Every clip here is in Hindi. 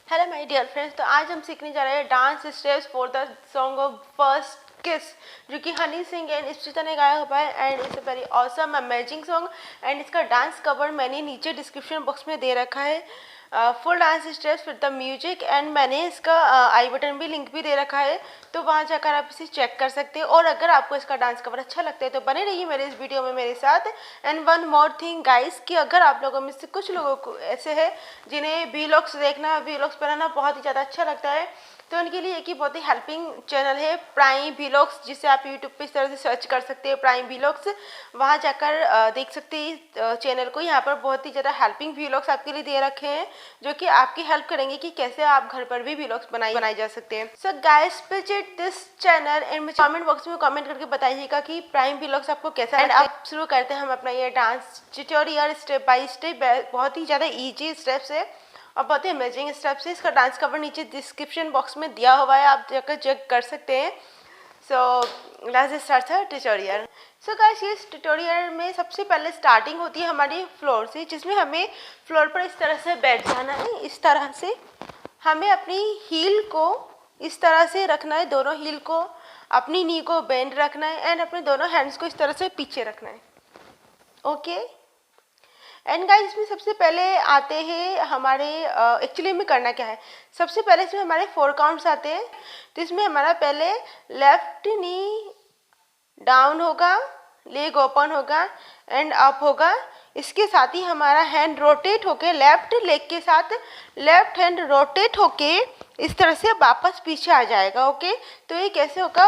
हेलो माय डियर फ्रेंड्स, तो आज हम सीखने जा रहे हैं dance steps for the song of first किस, जो कि हनी सिंह एंड स्प्रीता ने गाया हुआ है। And it's a very awesome amazing song. And इसका डांस कवर मैंने नीचे डिस्क्रिप्शन बॉक्स में दे रखा है, full dance steps with the music. And मैंने इसका आई बटन भी लिंक भी दे रखा है, तो वहाँ जाकर आप इसे चेक कर सकते हैं। और अगर आपको इसका डांस कवर अच्छा लगता है तो बने रहिए मेरे इस वीडियो में मेरे साथ। And one more thing guys, कि अगर आप लोगों में से कुछ लोगों को ऐसे है जिन्हें वीलॉग्स देखना, वीलॉग्स बनाना बहुत ही ज़्यादा अच्छा लगता है, तो उनके लिए एक ही बहुत ही हेल्पिंग चैनल है प्राइम वीलॉग्स, जिसे आप यूट्यूब पे इस तरह से सर्च कर सकते हैं प्राइम वीलॉग्स। वहाँ जाकर देख सकते हैं चैनल को। यहाँ पर बहुत ही ज़्यादा हेल्पिंग वीलॉग्स आपके लिए दे रखे हैं, जो कि आपकी हेल्प करेंगे कि कैसे आप घर पर भी वीलॉग्स बनाए जा सकते हैं। So guys, visit this channel and मुझे कमेंट बॉक्स में कमेंट करके बताइएगा कि प्राइम वीलॉग्स आपको कैसा लगा। अब शुरू करते हैं हम अपना ये dance tutorial step by step. बहुत ही ज़्यादा ईजी स्टेप्स है और बहुत ही अमेजिंग स्टेप्स है। इसका डांस कवर नीचे डिस्क्रिप्शन बॉक्स में दिया हुआ है, आप जाकर चेक कर सकते हैं। So let's start the tutorial. So guys, इस ट्यूटोरियल में सबसे पहले स्टार्टिंग होती है हमारी फ्लोर से, जिसमें हमें फ्लोर पर इस तरह से बैठ जाना है। इस तरह से हमें अपनी हील को इस तरह से रखना है, दोनों हील को, अपनी नी को बेंड रखना है एंड अपने दोनों हैंड्स को इस तरह से पीछे रखना है। ओके। एंड गाइस, इसमें सबसे पहले आते हैं हमारे एक्चुअली में करना क्या है। सबसे पहले इसमें हमारे 4 काउंट्स आते हैं। तो इसमें हमारा पहले लेफ्ट नी डाउन होगा, लेग ओपन होगा एंड अप होगा। इसके साथ ही हमारा हैंड रोटेट होके लेफ्ट लेग के साथ लेफ्ट हैंड रोटेट होके इस तरह से वापस पीछे आ जाएगा। ओके, तो ये कैसे होगा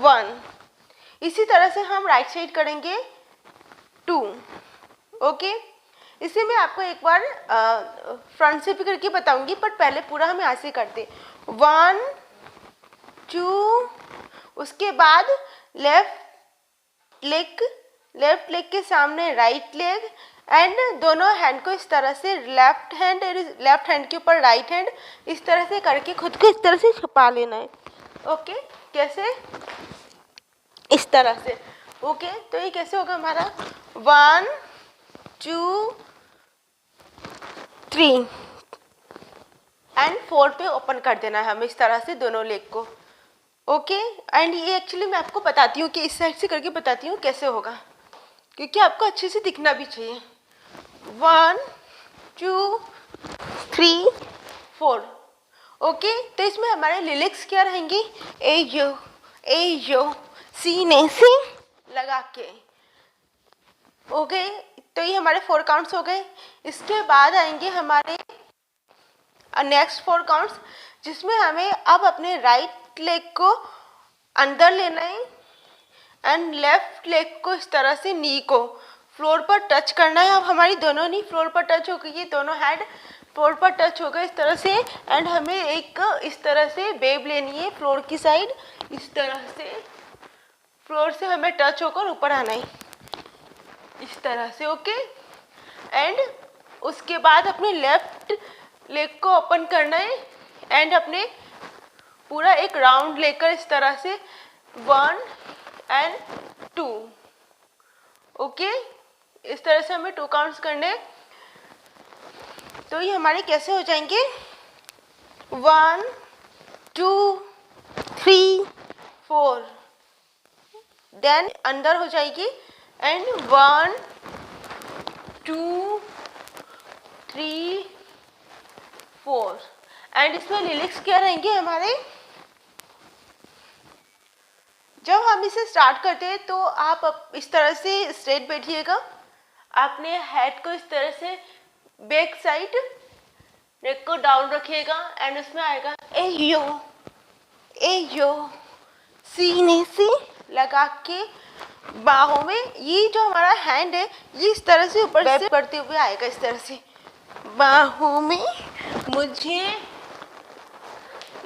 1। इसी तरह से हम राइट साइड करेंगे 2। ओके, इसे मैं आपको एक बार फ्रंट से भी करके बताऊंगी, पर पहले पूरा हम यहाँ से करते 1 2। उसके बाद लेफ्ट लेग के सामने राइट लेग एंड दोनों हैंड को इस तरह से लेफ्ट हैंड के ऊपर राइट हैंड इस तरह से करके खुद को इस तरह से छुपा लेना है। ओके, कैसे? इस तरह से। ओके, तो ये कैसे होगा हमारा 1 2 3 एंड 4 पे ओपन कर देना है हमें इस तरह से दोनों लेग को। ओके, एंड ये एक्चुअली मैं आपको बताती हूँ कि इस साइड से करके बताती हूँ कैसे होगा, क्योंकि आपको अच्छे से दिखना भी चाहिए। 1 2 3 4। ओके, तो इसमें हमारे लिरिक्स क्या रहेंगे? ए यो सीने से लगा के। ओके, तो ये हमारे 4 काउंट्स हो गए। इसके बाद आएंगे हमारे नेक्स्ट 4 काउंट्स, जिसमें हमें अब अपने राइट लेग को अंदर लेना है एंड लेफ्ट लेग को इस तरह से नी को फ्लोर पर टच करना है। अब हमारी दोनों नी फ्लोर पर टच हो गई, ये दोनों हैंड फ्लोर पर टच हो गए इस तरह से। एंड हमें एक इस तरह से वेव लेनी है फ्लोर की साइड, इस तरह से फ्लोर से हमें टच होकर ऊपर आना है इस तरह से। ओके, एंड उसके बाद अपने लेफ्ट लेग को ओपन करना है एंड अपने पूरा एक राउंड लेकर इस तरह से 1 एंड 2। ओके, इस तरह से हमें 2 काउंट्स करने। तो ये हमारे कैसे हो जाएंगे 1 2 3 4, देन अंदर हो जाएगी एंड 1 2 3 4। एंड इसमें लिरिक्स क्या रहेंगे हमारे? जब हम इसे स्टार्ट करते हैं तो आप इस तरह से स्ट्रेट बैठिएगा, अपने हेड को इस तरह से बैक साइड नेक को डाउन रखिएगा एंड उसमें आएगा ए यो सीने से लगा के बाहों में। ये जो हमारा हैंड है ये इस तरह से ऊपर से बढ़ते हुए आएगा इस तरह से, बाहों में मुझे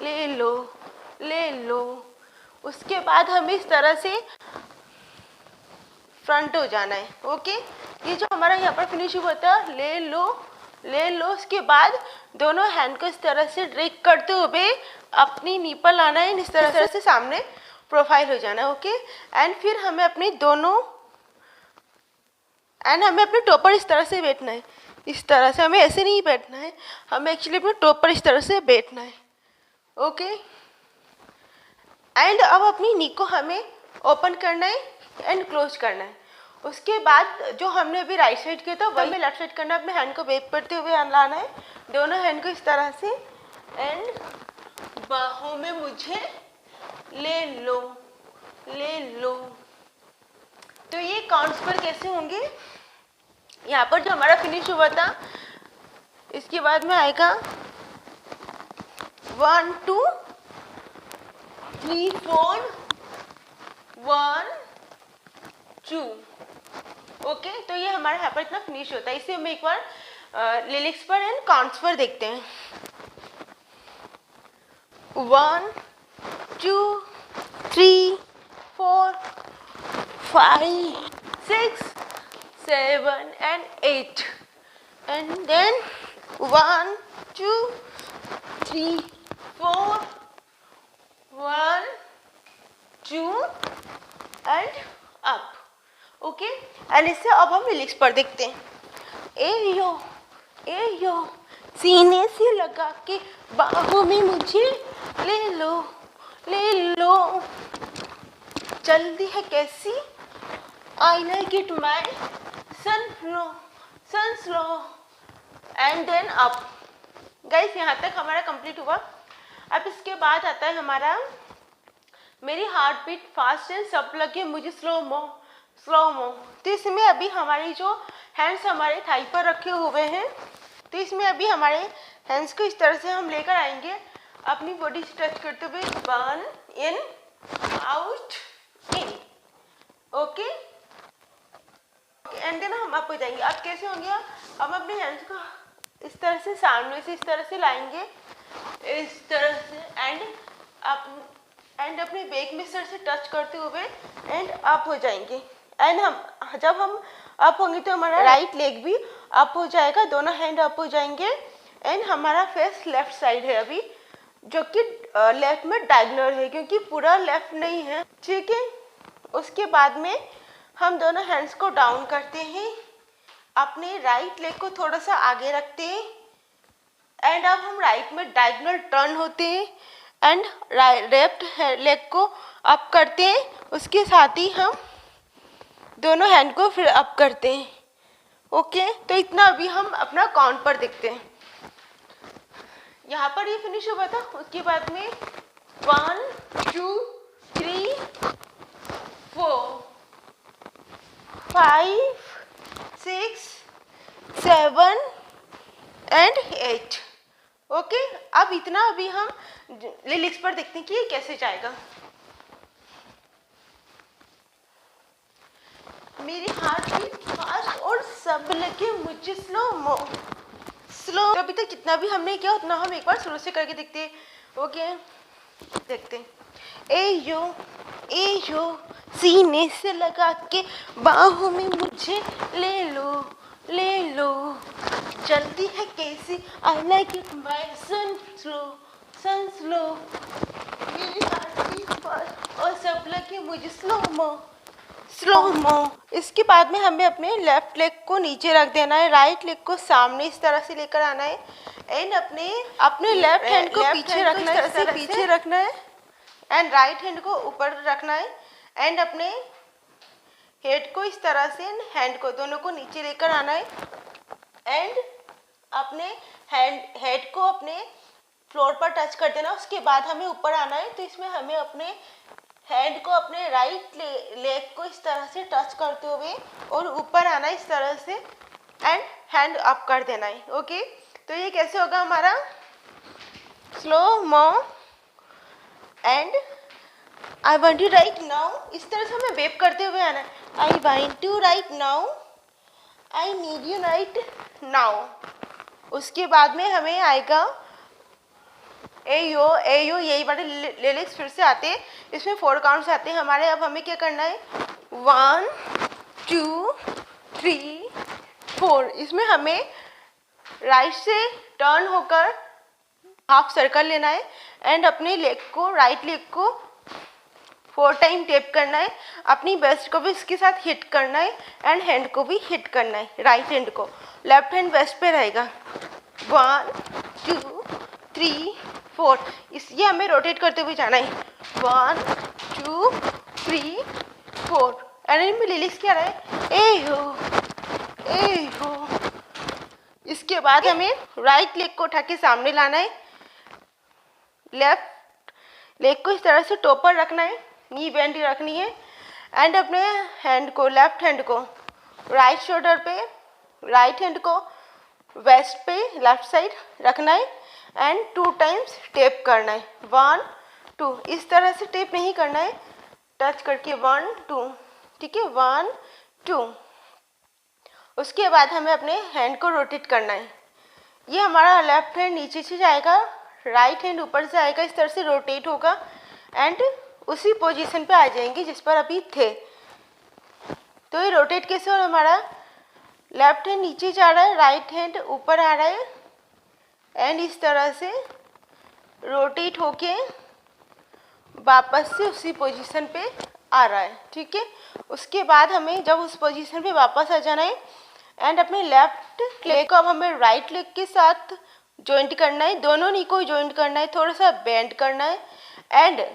ले लो। उसके बाद हमें इस तरह से फ्रंट हो जाना है। ओके, ये जो हमारा यहाँ पर फिनिश हुआ था ले लो। उसके बाद दोनों हैंड को इस तरह से ड्रैग करते हुए अपनी नी पर लाना है, इस तरह से सामने प्रोफाइल हो जाना है। ओके, एंड फिर हमें अपने टो पर इस तरह से बैठना है, इस तरह से हमें ऐसे नहीं बैठना है, हमें एक्चुअली अपने टॉप पर इस तरह से बैठना है। ओके, एंड अब अपनी नी को हमें ओपन करना है एंड क्लोज करना है। उसके बाद जो हमने अभी राइट साइड किया था वही हमें लेफ्ट साइड करना है। अपने हैंड को वेव करते हुए लाना है, दोनों हैंड को इस तरह से, एंड बाहों में मुझे ले लो, ले लो। तो ये काउंट्स पर कैसे होंगे, यहाँ पर जो हमारा फिनिश हुआ था इसके बाद में आएगा 1 2 3 4 1 2। ओके, तो ये हमारा यहाँ पर इतना फिनिश होता है। इसे हम एक बार लिरिक्स पर एंड काउंट्स पर देखते हैं। 1 2 3 4 5 6 7 and 8, and then 1 2 3 4 1 2 and up। Okay, and इससे अब हम लिरिक्स पर देखते हैं। ए यो सीने से लगा के बाहों में मुझे ले लो, ले लो, जल्दी है कैसी, I like it my sun slow and then up। Guys यहाँ तक हमारा कंप्लीट हुआ। अब इसके बाद आता है हमारा मेरी हार्ट बीट फास्ट है, सब लगे मुझे स्लो मो। तो इसमें अभी हमारी जो हैंड्स हमारे थाई पर रखे हुए हैं, तो इसमें अभी हमारे हैंड्स को इस तरह से हम लेकर आएंगे अपनी बॉडी से टच करते हुए, 1 in out in. Okay, and then हम अप हो जाएंगे। अब कैसे होंगे, हम अपने हैंड्स को इस तरह से सामने से इस तरह से लाएंगे, इस तरह से, एंड अपने बैक में सर से टच करते हुए एंड अप हो जाएंगे। एंड जब हम अप होंगे तो हमारा राइट लेग भी अप हो जाएगा, दोनों हैंड अप हो जाएंगे, एंड हमारा फेस लेफ्ट साइड है अभी, जो कि लेफ्ट में डायगोनल है क्योंकि पूरा लेफ्ट नहीं है। ठीक है, उसके बाद में हम दोनों हैंड्स को डाउन करते हैं, अपने राइट लेग को थोड़ा सा आगे रखते हैं, एंड अब हम राइट में डायगोनल टर्न होते हैं एंड लेफ्ट लेग को अप करते हैं। उसके साथ ही हम दोनों हैंड को फिर अप करते हैं। ओके, तो इतना अभी हम अपना काउंट पर देखते हैं। यहाँ पर ये फिनिश हुआ था। उसके बाद में 1 2 3 4 5 6 7 and 8। ओके, अब इतना अभी हम लिरिक्स पर देखते हैं कि ये कैसे जाएगा। मेरी हार्ट बीट फास्ट और सब लगे मुझे स्लो मो। तो अभी तक जितना भी हमने किया उतना हम एक बार स्लो से करके देखते हैं। ओके, देखते हैं। ए यो सीने से लगा के बाहों में मुझे ले लो, ले लो, जल्दी है कैसी, आई लाइक इट माय सन स्लो। मेरी हार्ट बीट फास्ट और सब लगे मुझे स्लो मो। इसके बाद में हमें अपने लेफ्ट लेग को नीचे रख देना है, राइट लेग को सामने इस तरह से लेकर आना है, एंड अपने लेफ्ट हैंड को पीछे रखना है, पीछे रखना है, एंड राइट हैंड को ऊपर रखना है, एंड अपने हेड को इस तरह से, हैंड को दोनों को नीचे लेकर आना है, एंड अपने हेड को अपने फ्लोर पर टच कर देना। उसके बाद हमें ऊपर आना है, तो इसमें हमें अपने हैंड को अपने राइट लेग को इस तरह से टच करते हुए और ऊपर आना इस तरह से, एंड हैंड अप कर देना है। ओके, तो ये कैसे होगा हमारा slow mo and I want to right now. इस तरह से हमें वेव करते हुए आना है, I want to right now, I need you right now. उसके बाद में हमें आएगा ए यो, यही बड़े लिरिक्स फिर से आते हैं। इसमें 4 काउंट्स आते हैं हमारे। अब हमें क्या करना है, 1 2 3 4। इसमें हमें राइट से टर्न होकर हाफ सर्कल लेना है, एंड अपने लेग को, राइट लेग को 4 टाइम टेप करना है, अपनी वेस्ट को भी इसके साथ हिट करना है एंड हैंड को भी हिट करना है, राइट हैंड को। लेफ्ट हैंड वेस्ट पे रहेगा। 1 2 3 4, ये हमें रोटेट करते हुए जाना है। 1 2 3 4। एंड इनमें लिरिक्स क्या रहा है, ए हो। इसके बाद हमें राइट लेग को उठा के सामने लाना है, लेफ्ट लेग को इस तरह से टोपर रखना है, नी बेंड रखनी है एंड अपने हैंड को, लेफ्ट हैंड को राइट शोल्डर पे, राइट हैंड को वेस्ट पे लेफ्ट साइड रखना है एंड 2 टाइम्स टेप करना है। 1 2, इस तरह से टेप नहीं करना है, टच करके 1 2, ठीक है, 1 2। उसके बाद हमें अपने हैंड को रोटेट करना है। ये हमारा लेफ्ट हैंड नीचे से जाएगा, राइट हैंड ऊपर से आएगा, इस तरह से रोटेट होगा एंड उसी पोजीशन पे आ जाएंगे जिस पर अभी थे। तो ये रोटेट कैसे हो, हमारा लेफ्ट हैंड नीचे जा रहा है, राइट हैंड ऊपर आ रहा है एंड इस तरह से रोटेट होके वापस से उसी पोजीशन पे आ रहा है, ठीक है। उसके बाद हमें जब उस पोजीशन पे वापस आ जाना है एंड अपने लेफ्ट लेग को अब हमें राइट लेग के साथ जॉइंट करना है, दोनों नी को जॉइंट करना है, थोड़ा सा बेंड करना है एंड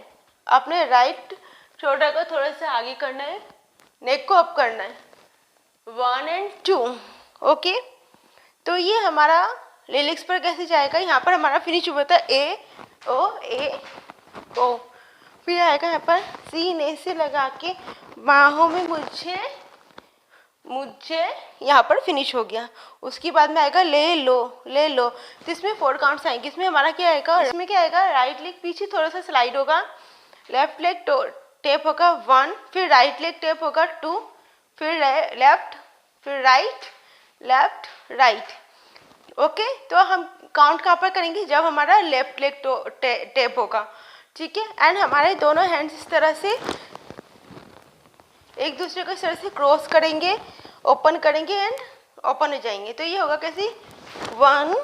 अपने राइट शोल्डर को थोड़ा सा आगे करना है, नेक को अप करना है। 1 एंड 2, ओके। तो ये हमारा लिरिक्स पर कैसे जाएगा, यहाँ पर हमारा फिनिश हुआ था ए ओ, फिर आएगा यहाँ पर सीने से लगा के बाहों में मुझे यहाँ पर फिनिश हो गया। उसके बाद में आएगा ले लो। तो इसमें 4 काउंट्स आएंगे। इसमें हमारा क्या आएगा, इसमें क्या आएगा, राइट लेग पीछे थोड़ा सा स्लाइड होगा, लेफ्ट लेग टेप होगा 1, फिर राइट लेग टेप होगा 2, फिर लेफ्ट, फिर राइट, लेफ्ट राइट, ओके। तो हम काउंट कहाँ पर करेंगे, जब हमारा लेफ्ट लेग टेप होगा, ठीक है। एंड हमारे दोनों हैंड्स इस तरह से एक दूसरे को इस तरह से क्रॉस करेंगे, ओपन करेंगे एंड ओपन हो जाएंगे। तो ये होगा कैसे, 1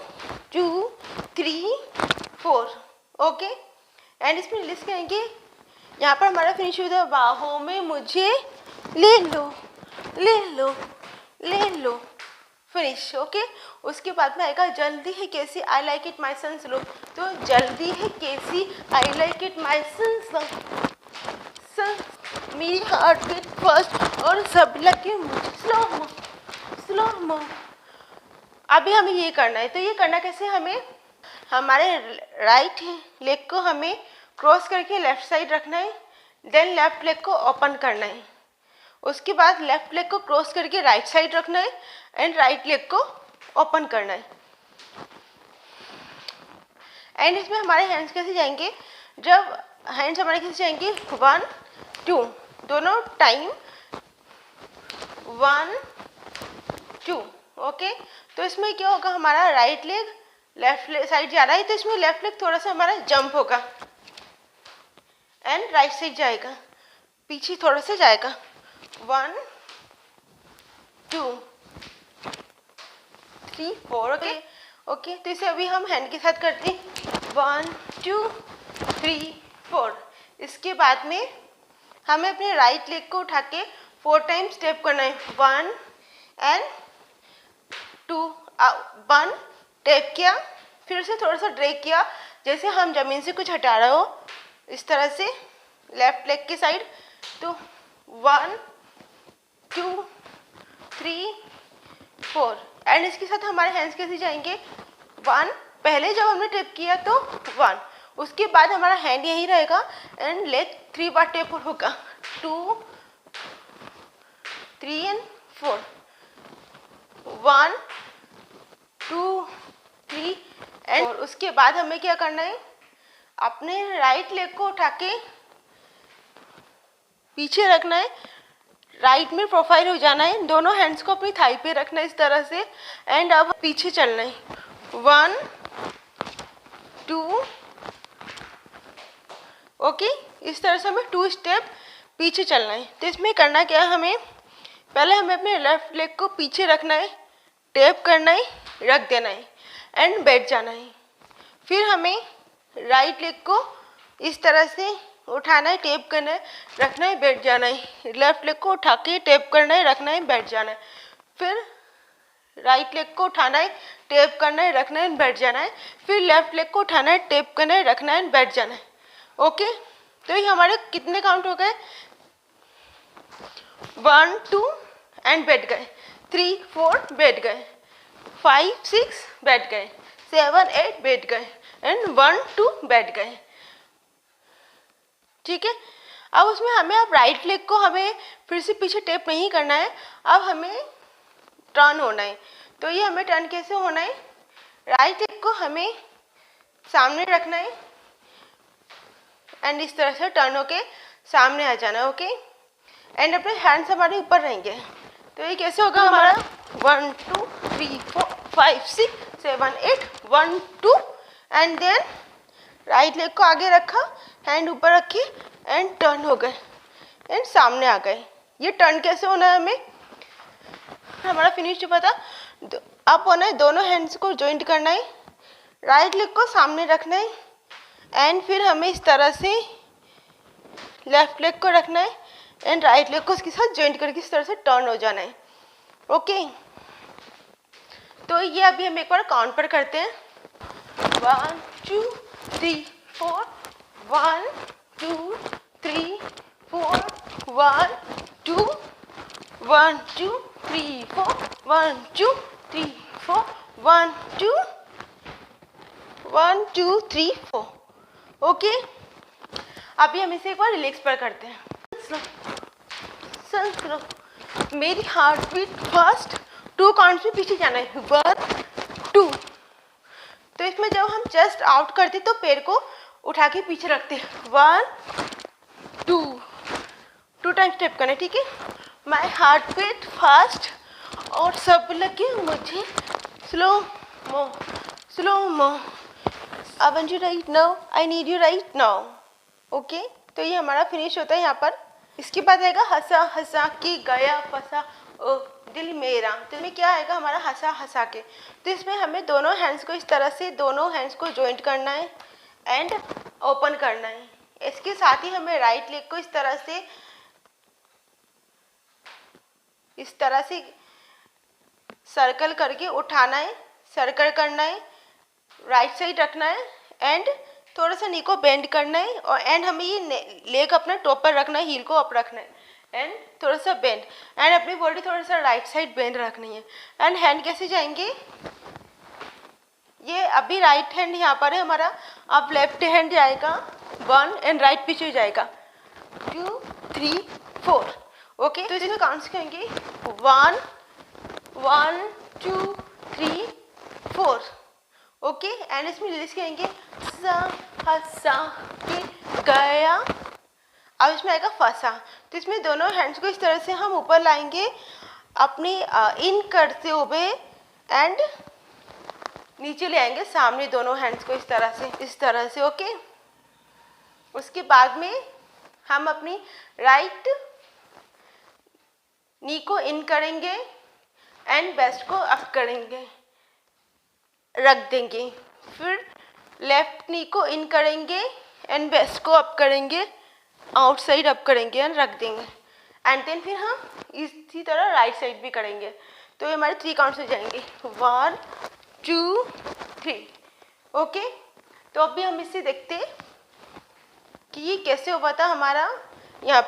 2 3 4, ओके। एंड इसमें लिस्ट करेंगे, यहाँ पर हमारा फिनिश हुआ था बाहों में मुझे ले लो, फिनिश, ओके। उसके बाद में आएगा जल्दी है कैसी, I like it my son slow. तो जल्दी है कैसी, आई लाइक इट माई सन, मेरी हार्ट बीट फर्स्ट और सब लगे मुझे स्लो मो। अभी हमें ये करना है। तो ये करना कैसे, हमें हमारे राइट लेग को हमें क्रॉस करके लेफ्ट साइड रखना है, देन लेफ्ट लेग को ओपन करना है। उसके बाद लेफ्ट लेग को क्रॉस करके राइट साइड रखना है एंड राइट लेग को ओपन करना है। एंड इसमें हमारे हैंड्स कैसे जाएंगे, जब हैंड्स हमारे कैसे जाएंगे, 1 2, दोनों टाइम 1 2, ओके। तो इसमें क्या होगा, हमारा राइट लेग लेफ्ट साइड जा रहा है, तो इसमें लेफ्ट लेग थोड़ा सा हमारा जंप होगा एंड राइट साइड जाएगा, पीछे थोड़ा सा जाएगा। 1 2 3 4, ओके। तो इसे अभी हम हैंड के साथ करते हैं, 1 2 3 4। इसके बाद में हमें अपने राइट लेग को उठा के 4 टाइम स्टेप करना है, 1 एंड 2, 1 टेप किया, फिर से थोड़ा सा ड्रैग किया, जैसे हम जमीन से कुछ हटा रहे हो, इस तरह से लेफ्ट लेग की साइड। तो 1 2 3 4 एंड इसके साथ हमारे हैंड्स कैसे जाएंगे, 1, पहले जब हमने टेप किया तो 1, उसके बाद हमारा हैंड यहीं रहेगा एंड लेग 3 बार टेप होगा, 2 3 एंड 4, 1 2 3 एंड। उसके बाद हमें क्या करना है, अपने राइट लेग को उठा के पीछे रखना है, राइट में प्रोफाइल हो जाना है, दोनों हैंड्स को अपनी थाई पे रखना है इस तरह से एंड अब पीछे चलना है, 1 2, ओके। इस तरह से हमें 2 स्टेप पीछे चलना है। तो इसमें करना क्या है, हमें पहले हमें अपने लेफ्ट लेग को पीछे रखना है, टेप करना है, रख देना है एंड बैठ जाना है। फिर हमें राइट लेग को इस तरह से उठाना है, टेप करना है, रखना है, बैठ जाना है। लेफ्ट लेग को उठा के टेप करना है, रखना है, बैठ जाना है। फिर राइट लेग को उठाना है, टेप करना है, रखना है, बैठ जाना है। फिर लेफ्ट लेग को उठाना है, टेप करना है, रखना है, बैठ जाना है। ओके, तो ये हमारे कितने काउंट हो गए? 1 2 एंड बैठ गए, 3 4 बैठ गए, 5 6 बैठ गए, 7 8 बैठ गए एंड 1 2 बैठ गए। ठीक है, अब उसमें हमें अब राइट लेग को हमें फिर से पीछे टेप नहीं करना है, अब हमें टर्न होना है। तो ये हमें टर्न कैसे होना है? राइट लेग को हमें सामने रखना है एंड इस तरह से टर्न होके सामने आ जाना है। ओके, एंड अपने हैंड्स हमारे ऊपर रहेंगे। तो ये कैसे होगा हमारा? 1 2 3 4 5 6 7 8 1 2 एंड देन राइट लेग को आगे रखा, हैंड ऊपर रखी एंड टर्न हो गए एंड सामने आ गए। ये टर्न कैसे होना है? हमें हमारा फिनिश जो पता अब होना है, दोनों हैंड्स को जॉइंट करना है, राइट लेग को सामने रखना है एंड फिर हमें इस तरह से लेफ्ट लेग को रखना है एंड राइट लेग को उसके साथ जॉइंट करके इस तरह से टर्न हो जाना है। ओके, तो ये अभी हम एक बार काउंट पर करते हैं। 1 2 3 4 1 2 3 4 1 2 1 2 3 4 1 2 3 4 1 2 1 2 3 4। ओके, अभी हम इसे एक बार रिलैक्स पर करते हैं। स्लो, मेरी हार्ट बीट फास्ट, 2 काउंट्स में पीछे जाना है, 1 2। तो इसमें जब हम चेस्ट आउट करते तो पैर को उठा के पीछे रखते हैं, 1 2 2 टाइम स्टेप करना है। ठीक है, माई हार्ट बीट फास्ट और सब लगे मुझे स्लो मो slow mo. I want you right now, I need you right now. Okay, तो ये हमारा फिनिश होता है यहाँ पर। इसके बाद आएगा हंसा हंसा के गया फंसा ओ दिल मेरा। तो इसमें क्या आएगा हमारा? हंसा हंसा के। तो इसमें हमें दोनों हैंड्स को इस तरह से दोनों हैंड्स को जॉइंट करना है एंड ओपन करना है। इसके साथ ही हमें राइट लेग को इस तरह से सर्कल करके उठाना है, सर्कल करना है, राइट साइड रखना है एंड थोड़ा सा नी को बेंड करना है और एंड हमें ये लेग अपना टॉप पर रखना है, हील को अप रखना है एंड थोड़ा सा बेंड एंड अपनी बॉडी थोड़ा सा राइट साइड बेंड रखनी है। एंड हैंड कैसे जाएंगे? ये अभी राइट हैंड यहाँ पर है हमारा, अब लेफ्ट हैंड जाएगा 1 एंड राइट पीछे जाएगा 2 3 4। ओके, तो इसमें काउंट्स करेंगे 1 1 2 3 4। ओके, एंड इसमें रिलीज करेंगे हंसा के गया। अब इसमें आएगा फंसा। तो इसमें दोनों हैंड्स को इस तरह से हम ऊपर लाएंगे, अपनी इन करते हुए एंड नीचे ले आएंगे सामने दोनों हैंड्स को इस तरह से। ओके, उसके बाद में हम अपनी राइट नी को इन करेंगे एंड बेस्ट को अप करेंगे, रख देंगे। फिर लेफ्ट नी को इन करेंगे एंड बेस्ट को अप करेंगे, आउटसाइड अप करेंगे एंड रख देंगे एंड देन फिर हम इसी तरह राइट साइड भी करेंगे। तो ये हमारे 3 काउंट्स हो जाएंगे, 1 2 3। ओके, तो अभी हम इसे देखते हैं कि ये कैसे हुआ था हमारा। यहाँ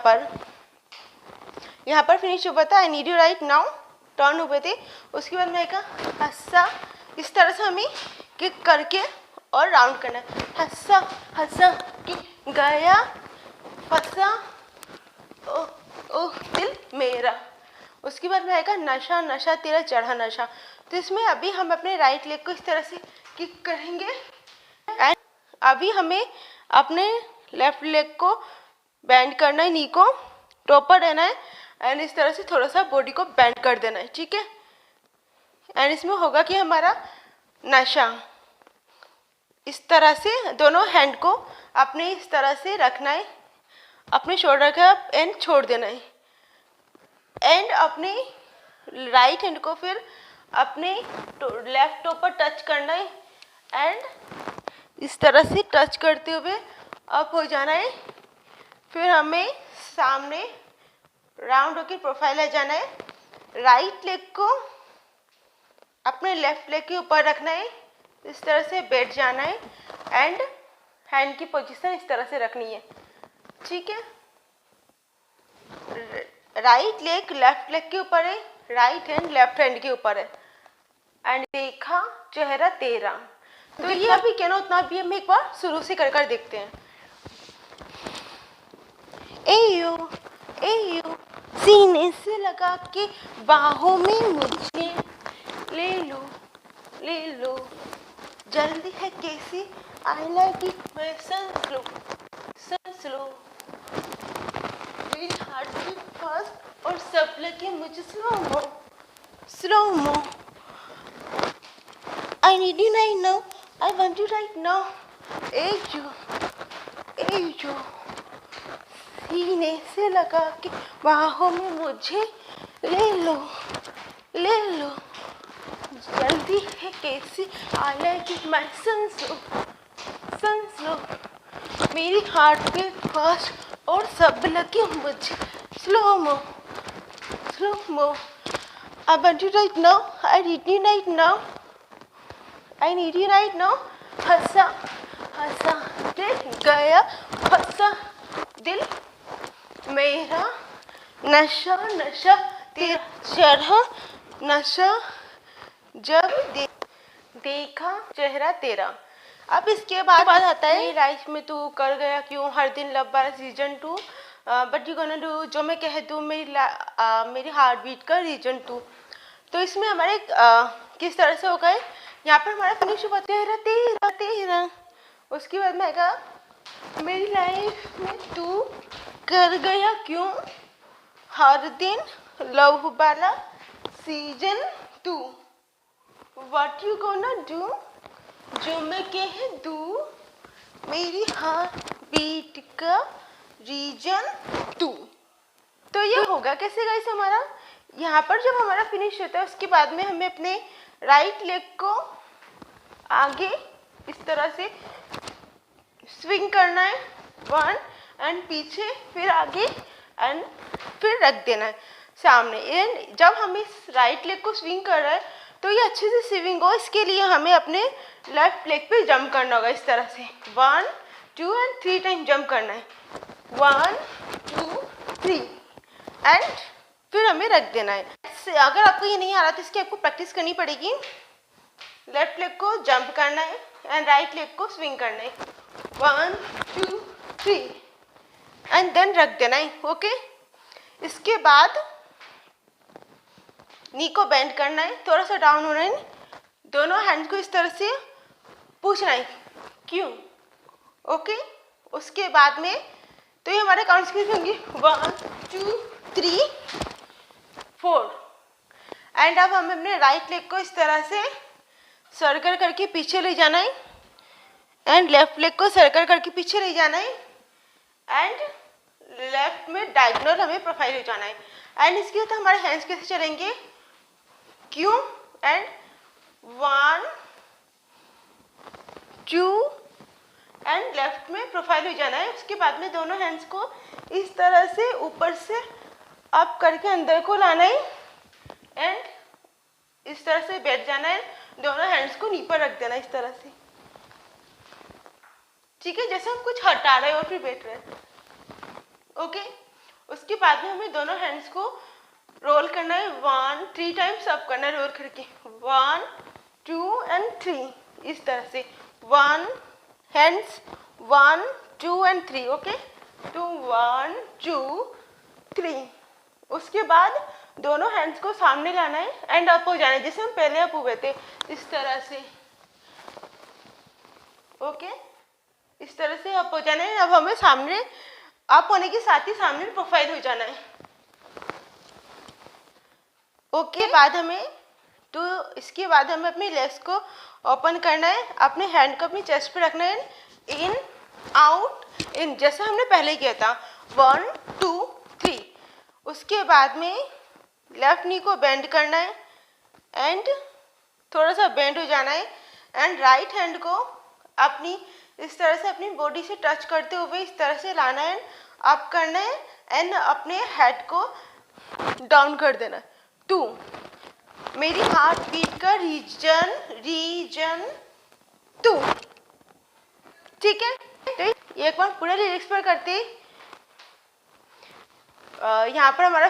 पर फिनिश हुआ था आई need you right now, turn हुए थे। उसके बाद में आएगा हंसा, इस तरह से हमें किक करके और राउंड करना है, हंसा हंसा कि गया फंसा ओ ओ दिल मेरा। उसके बाद में आएगा नशा नशा तेरा चढ़ा नशा। तो इसमें अभी हम अपने राइट लेग को इस तरह से किक करेंगे एंड अभी हमें अपने लेफ्ट लेग को बेंड करना है, नी को टॉप पर रहना है एंड इस तरह से थोड़ा सा बॉडी को बेंड कर देना है। ठीक है, एंड इसमें होगा कि हमारा नशा, इस तरह से दोनों हैंड को अपने इस तरह से रखना है, अपने शोल्डर का एंड छोड़ देना है एंड अपने राइट हैंड को फिर अपने लेफ्ट टो पर टच करना है एंड इस तरह से टच करते हुए अप हो जाना है फिर हमें सामने राउंड होकर प्रोफाइल आ जाना है। राइट लेग को अपने लेफ्ट लेग के ऊपर रखना है, इस तरह से बैठ जाना है एंड हैंड की पोजीशन इस तरह से रखनी है, ठीक है। राइट लेग लेफ्ट लेग के ऊपर है, राइट हैंड लेफ्ट हैंड के ऊपर है एंड देखा चेहरा तेरा। तो ये अभी कहना उतना भी हम एक बार शुरू से कर देखते हैं। एयो एयो सीने से लगा के बाहों में मुझे ले लो जल्दी है कैसी आई लाइक इट मैं सन स्लो मेरी हार्ट बीट फास्ट और सब लगे मुझे slow mo I need you right now I want you right now एयो सीने से लगा के बाहों में मुझे ले लो जल्दी है कैसी आई लाइक इट माय सन स्लो मेरी हार्ट बीट फास्ट और सब लगे मुझे slow mo I want you right now I need you right now I need you right now हंसा दिल गया हंसा दिल मेरा नशा तेरा चढ़ा नशा जब देखा चेहरा तेरा। अब इसके बाद आता है लाइफ में तू कर गया क्यों हर दिन love bar season 2 but you gonna do जो मैं कह दूँ मेरी हार्ट बीट का रीजन 2। तो इसमें हमारे किस तरह से होगा, यहाँ पर हमारा फिनिश हुआ तेरा। उसके बाद में आएगा मेरी लाइफ में तू कर गया क्यों हर दिन लव वाला season 2 what you gonna do जो मैं कह दूँ मेरी हार्ट बीट का रीजन 2। तो ये होगा कैसे गाइस हमारा, यहाँ पर जब हमारा फिनिश होता है उसके बाद में हमें अपने राइट लेग को आगे इस तरह से स्विंग करना है 1 एंड पीछे फिर आगे एंड फिर रख देना है सामने। एंड जब हम इस राइट लेग को स्विंग कर रहे हैं तो ये अच्छे से स्विंग हो, इसके लिए हमें अपने लेफ्ट लेग पे जंप करना होगा इस तरह से 1 2 एंड 3 टाइम जंप करना है 1 2 3 एंड फिर हमें रख देना है। अगर आपको ये नहीं आ रहा तो इसकी आपको प्रैक्टिस करनी पड़ेगी। लेफ्ट लेग को जंप करना है एंड राइट लेग को स्विंग करना है 1 2 3 एंड देन रख देना है, ओके। इसके बाद नी को बेंड करना है, थोड़ा सा डाउन होना है, दोनों हैंड को इस तरह से पूछना है क्यों, ओके। उसके बाद में तो ये हमारे काउंट्स की होंगी 1 2 3 4 एंड अब हमें अपने राइट लेग को इस तरह से सर्कल करके पीछे ले जाना है एंड लेफ्ट लेग को सर्कल करके पीछे ले जाना है एंड लेफ्ट में डायगोनल हमें प्रोफाइल हो जाना है। एंड इसके बाद हमारे हैंड्स कैसे चलेंगे क्यों एंड 1 2 एंड लेफ्ट में प्रोफाइल हो जाना है। उसके बाद में दोनों हैंड्स को इस तरह से ऊपर से अप करके अंदर को लाना है एंड इस तरह से बैठ जाना है, दोनों हैंड्स को नी पर रख देना इस तरह से, ठीक है, जैसे हम कुछ हटा रहे हैं और फिर बैठ रहे हैं, ओके। उसके बाद में हमें दोनों हैंड्स को रोल करना है 1 3 टाइम्स अप करना है रोल करके 1 2 एंड 3 इस तरह से 1 हैंड्स 1 2 एंड 3, ओके। तो 1 2 3 उसके बाद दोनों हैंड्स को सामने लाना है एंड अप हो जाना है जैसे हम पहले अप हुए थे इस तरह से, ओके। इस तरह से अप हो जाना है। अब हमें सामने अप होने के साथ ही सामने प्रोफाइल हो जाना है, ओके। बाद हमें तो इसके बाद हमें अपने लेग्स को ओपन करना है, अपने हैंड को अपनी चेस्ट पे रखना है, इन आउट इन जैसा हमने पहले किया था 1 2 3। उसके बाद में लेफ्ट नी को बेंड करना है एंड थोड़ा सा बेंड हो जाना है एंड राइट हैंड को अपनी इस तरह से अपनी बॉडी से टच करते हुए इस तरह से लाना है, अप करना है एंड अपने हेड को डाउन कर देना है। 2 मेरी हार्ट बीट का रीजन 2। ठीक है, तो एक बार पूरा लिरिक्स पर करते। यहाँ पर हमारा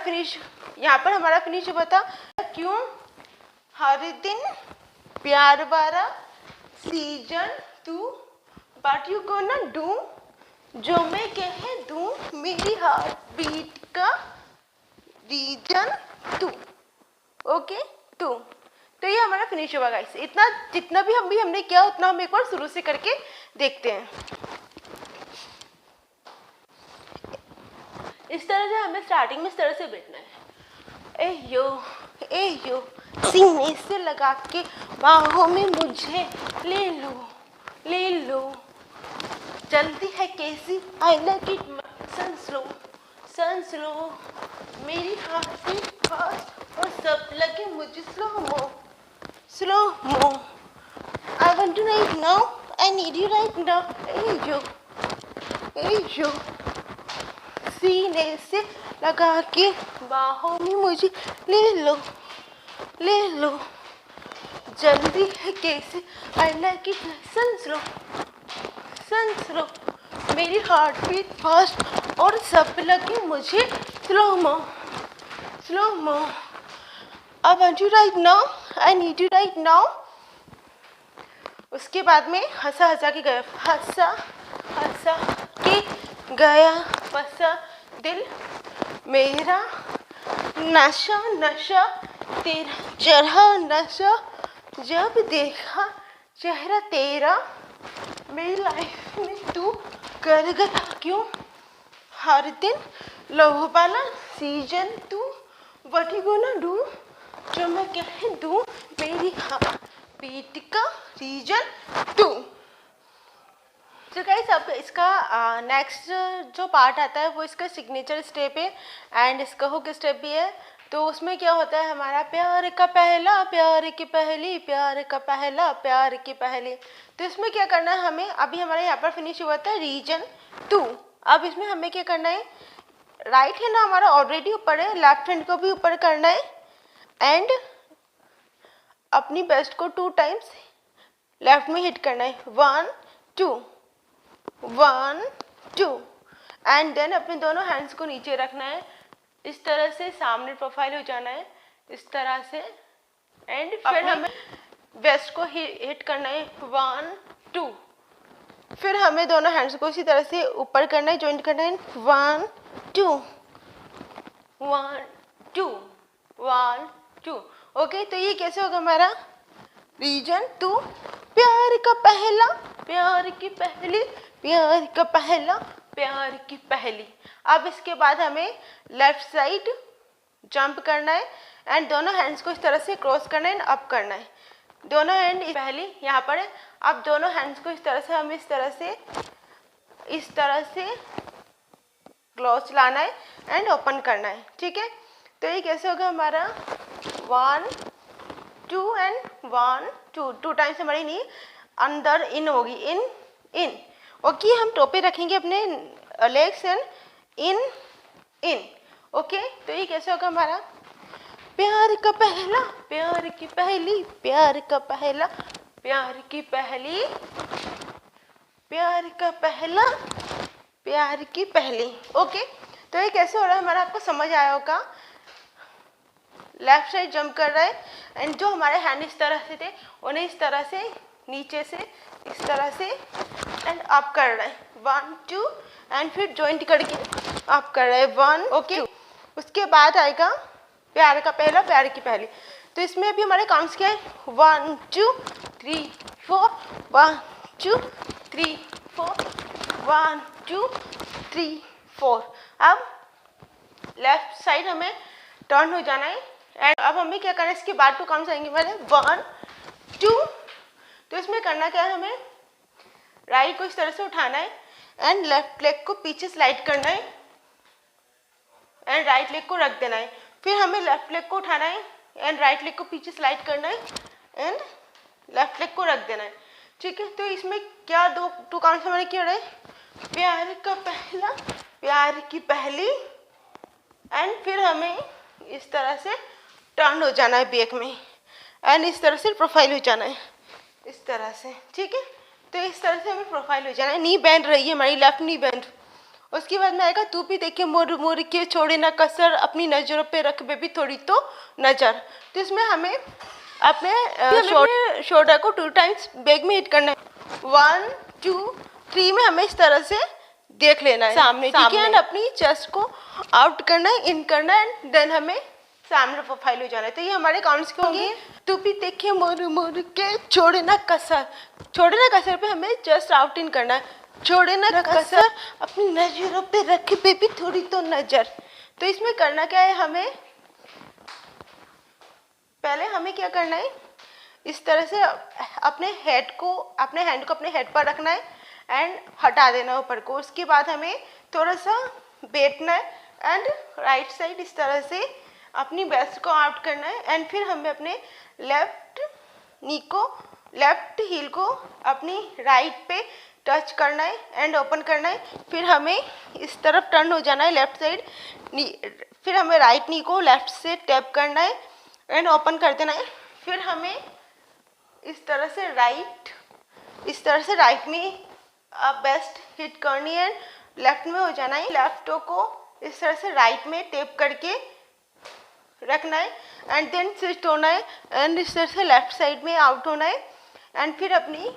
फिनिश हुआ था। क्यों हर दिन प्यार वाला season 2 but you gonna do, जो मैं कह दूं मेरी हार्ट बीट का रीजन 2। ओके 2। तो ये हमारा फिनिश हुआ गाइस। इतना जितना भी हमने किया उतना हम एक बार शुरू से करके देखते हैं। इस तरह से हमें स्टार्टिंग में इस तरह से बैठना है। ए यो सीने से लगा के बाहों में मुझे ले लो जल्दी है कैसी I like it sun slow मेरी हार्ट बीट फास्ट और सब लगे मुझे slow mo I want you right now I need you right now ए यो सीने से लगा के बाहों में मुझे ले लो जल्दी है कैसे I like it sun slow मेरी हार्ट बीट फास्ट और सब लगे मुझे slow mo I want you right now I need you right now. उसके बाद में हंसा के गया फंसा दिल मेरा नशा तेरा चढ़ा नशा जब देखा चेहरा तेरा मेरी लाइफ में तू कर गया क्यों हर दिन लव वाला season 2 what you gonna do, जो मैं कह दूं मेरी हार्ट बीट का रीजन 2। तो गाइस अब इसका नेक्स्ट जो पार्ट आता है वो इसका सिग्नेचर स्टेप है एंड इसका हुक स्टेप भी है। तो उसमें क्या होता है हमारा प्यार का पहला प्यार की पहली प्यार का पहला प्यार की पहली। तो इसमें क्या करना है हमें, अभी हमारे यहाँ पर फिनिश हुआ था रीजन 2। अब इसमें हमें क्या करना है, राइट हैंड हमारा ऑलरेडी ऊपर है, लेफ्ट हैंड को भी ऊपर करना है एंड अपनी बेस्ट को 2 टाइम्स लेफ्ट में हिट करना है 1 2 1 2 एंड देन अपने दोनों हैंड्स को नीचे रखना है, इस तरह से सामने प्रोफाइल हो जाना है इस तरह से एंड फिर हमें वेस्ट को हिट करना है 1 2 फिर हमें दोनों हैंड्स को इसी तरह से ऊपर करना है, जॉइंट करना है 1 2 1 2 1 2। ओके, तो ये कैसे होगा हमारा रीजन 2 प्यार का पहला प्यार की पहली प्यार का पहला प्यार की पहली। अब इसके बाद हमें लेफ्ट साइड जंप करना है एंड दोनों हैंड्स को इस तरह से क्रॉस करना है, अप करना है। दोनों हैंड पहली यहाँ पर है, अब दोनों हैंड्स को इस तरह से हमें इस तरह से क्लोज लाना है एंड ओपन करना है। ठीक है, तो ये कैसे होगा हमारा 1 2 एंड 1 2 2 टाइम्स हमारी नी अंदर इन होगी इन। ओके, हम टोपे रखेंगे अपने लेग्स एंड इन। ओके, तो ये कैसे होगा हमारा प्यार का पहला प्यार की पहली प्यार का पहला प्यार की पहली प्यार का पहला प्यार की पहली। ओके, तो ये कैसे हो रहा है हमारा, आपको समझ आया होगा। लेफ्ट साइड जंप कर रहा है एंड जो हमारे हैंड इस तरह से थे उन्हें इस तरह से नीचे से इस तरह से एंड अप कर रहा है 1 2 एंड फिर जॉइंट करके अप कर रहा है 1 ओके। उसके बाद आएगा प्यार का पहला प्यार की पहली। तो इसमें भी हमारे काउंट्स क्या है 1 2 3 4 1 2 3 4 1 2 3 4। अब लेफ्ट साइड हमें टर्न हो जाना है एंड अब हमें क्या करना है, इसके बाद 2 काउंट्स आएंगे हमारे 1 2। तो इसमें करना क्या है, हमें राइट को इस तरह से उठाना है एंड लेफ्ट लेग को पीछे स्लाइड करना है एंड राइट लेग को रख देना है। फिर हमें लेफ्ट लेग को उठाना है एंड राइट लेग को पीछे स्लाइड करना है एंड लेफ्ट लेग को रख देना है। ठीक है, तो इसमें क्या 2 काउंट्स हमारे क्या हो रहे हैं, प्यार का पहला प्यार की पहली, एंड फिर हमें इस तरह से टर्न हो जाना है बैक में, एंड इस तरह से प्रोफाइल हो जाना है इस तरह से, ठीक है। तो इस तरह से हमें प्रोफाइल हो जाना है। नी बैंड रही है हमारी, लेफ्ट नी बैंड। उसके बाद में आएगा तू भी देखे मोर मोर के छोड़े ना कसर, अपनी नज़रों पे रख बेबी थोड़ी तो नज़र। तो इसमें हमें अपने शोल्डर को 2 टाइम्स बैक में हिट करना है। 1 2 3 में हमें इस तरह से देख लेना है सामने, ठीक है। एंड अपनी चेस्ट को आउट करना है, इन करना है, एंड देन हमें सामने प्रोफाइल हो जाना है। तो ये हमारे काउंट्स के होंगे। तू भी देखे मोर मोर के छोड़े ना कसर, छोड़े ना कसर पे हमें जस्ट आउट इन करना है। छोड़े ना कसर, अपनी नजरों पे रखे बेबी थोड़ी तो नजर। तो इसमें करना क्या है, हमें पहले हमें क्या करना है, इस तरह से अपने हैंड को अपने हेड पर रखना है एंड हटा देना ऊपर को। उसके बाद हमें थोड़ा सा बैठना है एंड राइट साइड इस तरह से अपनी बेस्ट को आउट करना है, एंड फिर हमें अपने लेफ्ट हील को अपनी राइट पे टच करना है एंड ओपन करना है। फिर हमें इस तरफ टर्न हो जाना है लेफ्ट साइड, फिर हमें राइट नी को लेफ्ट से टैप करना है एंड ओपन कर देना है। फिर हमें इस तरह से राइट में बेस्ट हिट करनी है, लेफ्ट में हो जाना है। लेफ्ट टो को इस तरह से राइट में टैप करके रखना है एंड देन स्विच होना है, एंड इस तरह से लेफ्ट साइड में आउट होना है, एंड फिर अपनी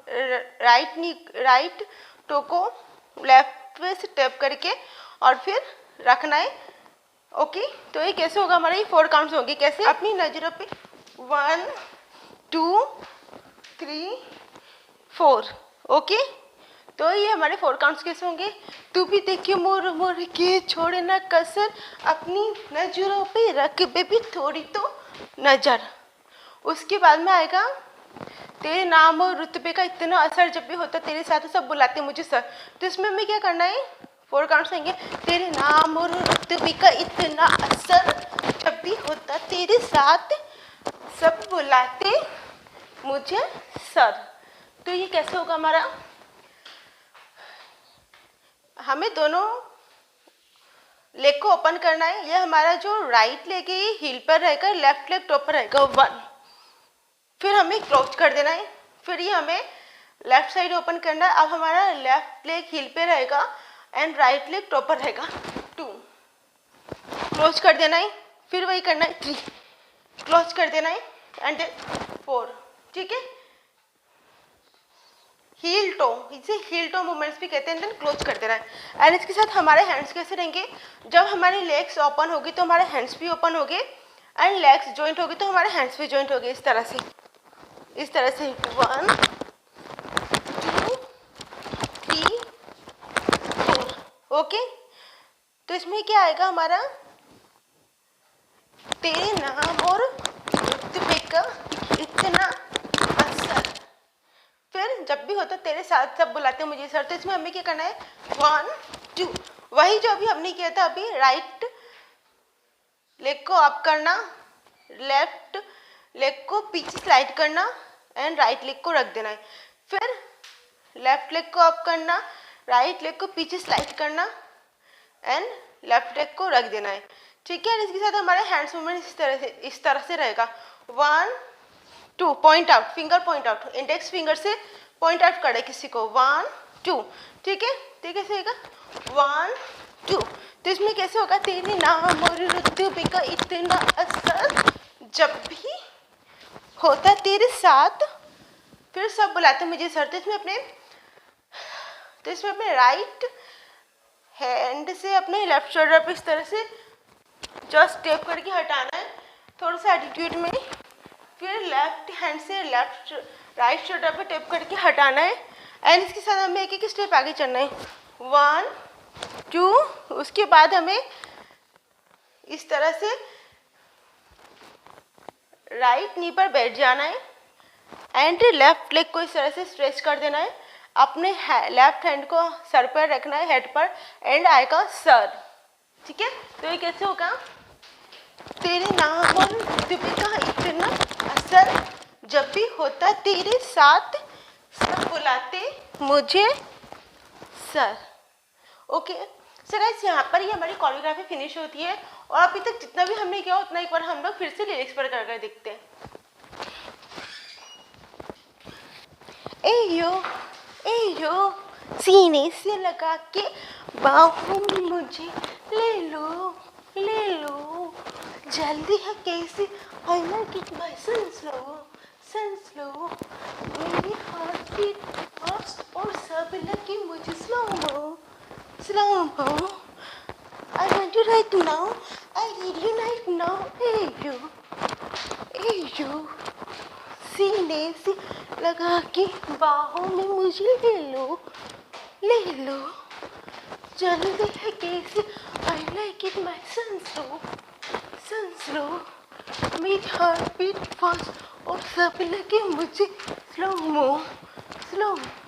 राइट टो को लेफ्ट में से टैप करके और फिर रखना है। ओके, तो ये कैसे होगा, हमारे ये 4 काउंट्स होंगे। कैसे, अपनी नज़रों पे 1 2 3 4। ओके, तो ये हमारे 4 काउंट्स कैसे होंगे। तू भी देखिए मोर मोर के छोड़े ना कसर, अपनी नजरों पे रख बेबी थोड़ी तो नजर। उसके बाद में आएगा तेरे नाम और रुतबे का इतना असर, जब भी होता तेरे साथ सब बुलाते मुझे सर। तो इसमें हमें क्या करना है, 4 काउंट्स आएंगे। तेरे नाम और रुतबे का इतना असर, जब भी होता तेरे साथ सब बुलाते मुझे सर। तो ये कैसे होगा हमारा, हमें दोनों लेग को ओपन करना है। ये हमारा जो राइट लेग है ये हील पर रहेगा, लेफ्ट लेग टॉप पर रहेगा 1। फिर हमें क्लोज कर देना है। फिर ये हमें लेफ्ट साइड ओपन करना है। अब हमारा लेफ्ट लेग हील पे रहेगा एंड राइट लेग टॉप पर रहेगा 2। क्लोज कर देना है। फिर वही करना है 3, क्लोज कर देना है एंड देन 4, ठीक है। हील टो, इसे हील टो मूवमेंट्स भी कहते हैं। देन क्लोज कर देना है। एंड इसके साथ हमारे हैंड्स कैसे रहेंगे, जब हमारी लेग्स ओपन होगी तो हमारे हैंड्स भी ओपन होंगे, एंड लेग्स जॉइंट होगी तो हमारे हैंड्स भी जॉइंट होंगे। इस तरह से 1 2 3 4। ओके, तो इसमें क्या आएगा हमारा, तेरे नाम और रुतबे का इतना असर। फिर जब भी होता तेरे साथ सब बुलाते मुझे सर। तो इसमें हमें क्या करना है, 1 2, वही जो अभी हमने किया था। अभी राइट लेग को अप करना, लेफ्ट लेग को पीछे स्लाइड करना एंड राइट लेग को रख देना है। फिर लेफ्ट लेग को अप करना, राइट लेग को पीछे स्लाइड करना एंड लेफ्ट लेग को रख देना है, ठीक है। इसके साथ हमारे हैंड्स मूवमेंट इस तरह से रहेगा। 1 2, point out, finger point out, index finger से पॉइंट आउट करे किसी को, 1 2, ठीक है। तो कैसे होगा 1 2। तो इसमें कैसे होगा, तेरे नाम और रुतबे का इतना असर, जब भी होता तेरे साथ फिर सब बुलाते मुझे सर। तो इसमें अपने राइट हैंड से अपने लेफ्ट शोल्डर पे इस तरह से जस्ट टैप करके हटाना है, थोड़ा सा एटीट्यूड में। फिर लेफ्ट हैंड से राइट शोल्डर पे टैप करके हटाना है, एंड इसके साथ हमें एक एक स्टेप आगे चलना है। 1 2, उसके बाद हमें इस तरह से राइट नी पर बैठ जाना है एंड लेफ्ट लेग को इस तरह से स्ट्रेच कर देना है। अपने लेफ्ट हैंड को सर पर रखना है, हेड पर, एंड आएगा सर, ठीक है। तो ये कैसे होगा, तेरे नाम और रुतबे का इतना असर, जब भी होता तेरे साथ सब बुलाते मुझे सर। ओके, सो गाइस यहाँ पर ही हमारी कोरियोग्राफी फिनिश होती है और अभी तक जितना भी हमने किया उतना एक बार हम लोग फिर से लिरिक्स पर कर देखते हैं। ए यो सीने से लगा के बाहों में मुझे ले लो जल्दी है कैसे I like it by sun slow मेरी हार्ट बीट फास्ट और सब लगे मुझे slow mo I want you right now I need you right now ए यो सीने से लगा के बाहों में मुझे ले लो जल्दी है कैसे I like it my sun slow मेरी हार्ट बीट फास्ट और सब लगे मुझे slow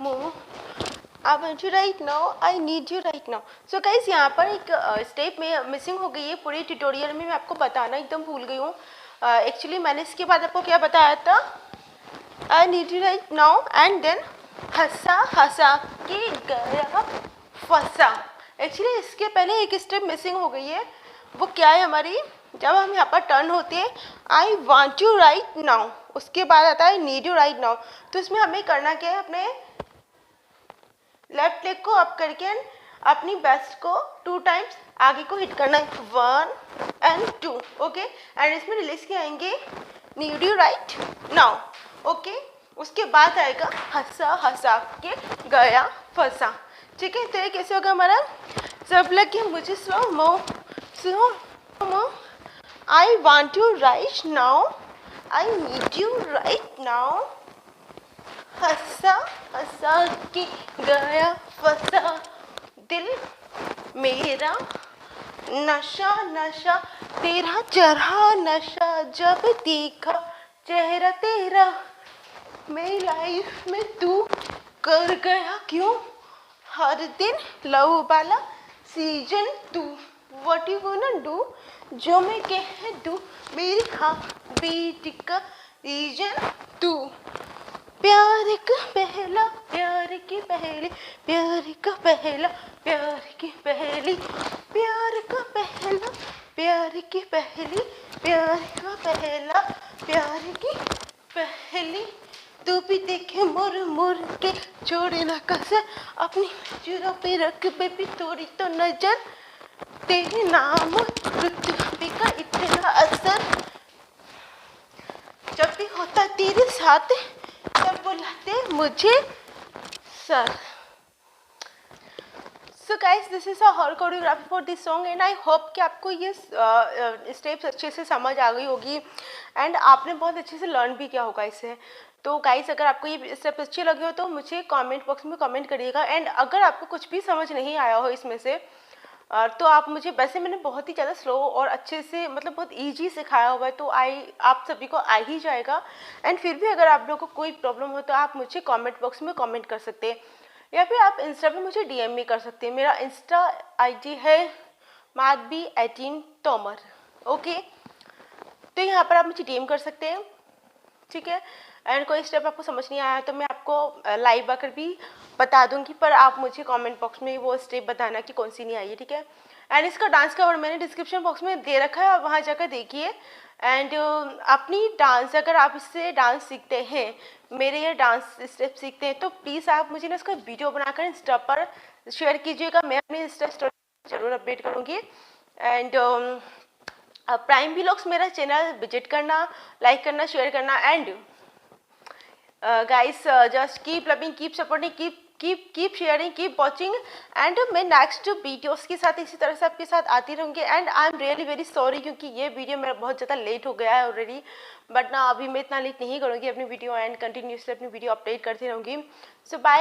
mo I want you right now I need you right now। So guys यहाँ पर एक स्टेप में मिसिंग हो गई है पूरे ट्यूटोरियल में, मैं आपको बताना एकदम भूल गई हूँ। एक्चुअली मैंने इसके बाद आपको क्या बताया था, I need you right now and then हंसा के गया फंसा। एक्चुअली इसके पहले एक स्टेप मिसिंग हो गई है, वो क्या है हमारी, जब हम यहाँ पर टर्न होते हैं आई वॉन्ट यू राइट नाउ, उसके बाद आता है नीड यू राइट नाउ। तो इसमें हमें करना क्या है, अपने लेफ्ट लेग को अप करके अपनी बेस्ट को 2 टाइम्स आगे को हिट करना है, 1 and 2 ओके। एंड इसमें रिलीज के आएंगे need you right now okay. उसके बाद आएगा हंसा के गया फंसा, ठीक है। तो ये कैसे होगा हमारा, सब लगे मुझे slow mo I want you right now I need you right now हंसा के गया फंसा दिल मेरा नशा तेरा चढ़ा नशा जब देखा चेहरा तेरा मेरी लाइफ में तू कर गया क्यों हर दिन लव वाला season 2 what you gonna do जो मैं कह दूँ मेरी हार्ट बीट का रीजन 2 प्यार का पहला प्यार की पहली प्यार का पहला प्यार की पहली प्यार का पहला प्यार की पहली प्यार का पहला प्यार की पहली तू भी देखे मुर के छोड़े ना कसर अपनी जुरा पे रख बेबी थोड़ी तो नजर तेरे नाम रुतबे का इतना असर जब भी होता तेरे साथ तब बुलाते मुझे sir. So guys this is a our choreography for this song and I hope कि आपको ये स्टेप्स अच्छे से समझ आ गई होगी एंड आपने बहुत अच्छे से लर्न भी किया होगा इसे। तो गाइस अगर आपको ये स्टेप अच्छे लगे हो तो मुझे कमेंट बॉक्स में कमेंट करिएगा एंड अगर आपको कुछ भी समझ नहीं आया हो इसमें से तो आप मुझे, वैसे मैंने बहुत ही ज़्यादा स्लो और अच्छे से मतलब बहुत इजी सिखाया हुआ है तो आप सभी को आ ही जाएगा। एंड फिर भी अगर आप लोगों को कोई प्रॉब्लम हो तो आप मुझे कमेंट बॉक्स में कमेंट कर सकते हैं या फिर आप इंस्टा पे मुझे डीएम भी कर सकते हैं। मेरा इंस्टा आईडी है माधवी18 तोमर ओके। तो यहाँ पर आप मुझे डीएम कर सकते हैं, ठीक है। एंड कोई स्टेप आपको समझ नहीं आया तो मैं आपको लाइव आकर भी बता दूंगी, पर आप मुझे कमेंट बॉक्स में वो स्टेप बताना कि कौन सी नहीं आई है, ठीक है। एंड इसका डांस कवर मैंने डिस्क्रिप्शन बॉक्स में दे रखा है, आप वहाँ जाकर देखिए। एंड अपनी डांस, अगर आप इससे डांस सीखते हैं, मेरे ये डांस स्टेप सीखते हैं तो प्लीज़ आप मुझे ना इसका वीडियो बनाकर इंस्टा पर शेयर कीजिएगा, मैं अपनी इंस्टा स्टोरी जरूर अपडेट करूँगी। एंड प्राइम व्लॉग्स मेरा चैनल विजिट करना, लाइक करना, शेयर करना and guys just keep loving, keep supporting, keep sharing, keep watching and मैं नेक्स्ट वीडियोस के साथ इसी तरह से आपके साथ आती रहूँगी। And I am really very sorry क्योंकि ये वीडियो मेरा बहुत ज़्यादा लेट हो गया है ऑलरेडी, बट ना अभी मैं इतना लेट नहीं करूँगी अपनी वीडियो एंड कंटिन्यूसली अपनी वीडियो अपडेट करती रहूँगी। सो बाय।